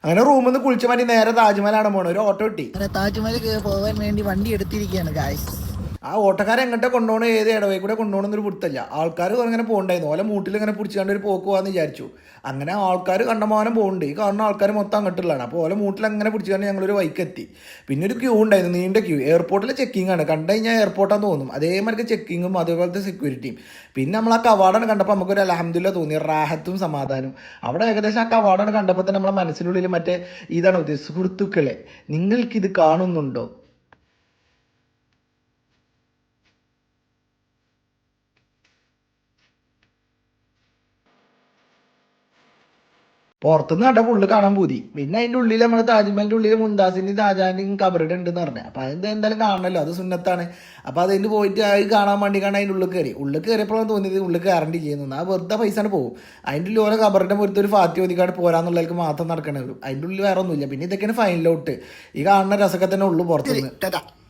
അങ്ങനെ റൂമിൽ നിന്ന് കുളിച്ചു മാറ്റി നേരെ താജ്മഹലാണ് പോണത്. ഒരു ഓട്ടോ കിട്ടി. താജ്മഹൽ പോകാൻ വേണ്ടി വണ്ടി എടുത്തിരിക്കുകയാണ് ഗായ്സ്. ആ ഓട്ടക്കാരെ എങ്ങോട്ടെ കൊണ്ടുപോകണം, ഏത് ഇടവേ കൂടെ കൊണ്ടുപോകണമെന്നൊരു പുറത്തല്ല. ആൾക്കാർ അങ്ങനെ പോകണ്ടായിരുന്നു. ഓലെ മൂട്ടിൽ ഇങ്ങനെ പിടിച്ചാണ്ട് ഒരു പോക്ക് പോകാമെന്ന് വിചാരിച്ചു. അങ്ങനെ ആൾക്കാർ കണ്ടമാനം പോകുന്നുണ്ട്. ഈ കാണുന്ന ആൾക്കാർ മൊത്തം അങ്ങോട്ടുള്ളതാണ്. അപ്പോൾ ഓലെ മൂട്ടിൽ അങ്ങനെ പിടിച്ചാണ്ട് ഞങ്ങളൊരു വൈക്കെത്തി. പിന്നെ ഒരു ക്യൂ ഉണ്ടായിരുന്നു, നീണ്ട ക്യൂ. എയർപോർട്ടിലെ ചെക്കിംഗ് ആണ്. കണ്ടു കഴിഞ്ഞാൽ എയർപോർട്ടാന്ന് തോന്നും. അതേമാതിരി ചെക്കിങ്ങും അതേപോലത്തെ സെക്യൂരിറ്റിയും. പിന്നെ നമ്മൾ ആ കവാടാണ് കണ്ടപ്പോൾ നമുക്കൊരു അൽഹംദുലില്ലാ തോന്നി, റാഹത്തും സമാധാനവും. അവിടെ ഏകദേശം ആ കവാടാണ് കണ്ടപ്പോൾ തന്നെ നമ്മളെ മനസ്സിനുള്ളിൽ മറ്റേ ഇതാണ് ഉദ്ദേശിച്ചത്, സുഹൃത്തുക്കളെ നിങ്ങൾക്കിത് കാണുന്നുണ്ടോ? പുറത്തുനിന്ന് കണ്ട ഫുള്ള് കാണാൻ പൂതി. പിന്നെ അതിൻ്റെ ഉള്ളിൽ നമ്മുടെ താജ്മഹലിൻ്റെ ഉള്ളിൽ മുംതാസിൻ്റെയും ഷാജഹാൻ്റെയും കബറിടം ഉണ്ടെന്ന് പറഞ്ഞു. അപ്പോൾ അത് എന്തായാലും കാണണമല്ലോ, അത് സുന്നത്താണ്. അപ്പോൾ അതിന് പോയിട്ട് അത് കാണാൻ വേണ്ടി അതിൻ്റെ ഉള്ളിൽ കയറി. ഉള്ളിൽ കയറിയപ്പോഴാണ് തോന്നിയത് ഉള്ളിൽ കയറേണ്ടി ചെയ്യുന്നത്. ആ വെറുതെ പൈസ പോകും. അതിൻ്റെ ഉള്ളിൽ ഓരോ കബറിൻ്റെ പുറത്ത് ഒരു ഫാത്തി ഒതിക്കാട് പോരാന്നുള്ളവർക്ക് മാത്രം നടക്കണേ വരും. അതിൻ്റെ ഉള്ളിൽ വേറെ ഒന്നുമില്ല. പിന്നെ ഇതൊക്കെയാണ് ഫൈനലോട്ട്. ഈ കാണുന്ന രസമൊക്കെ തന്നെ ഉള്ളു പുറത്തുനിന്ന്.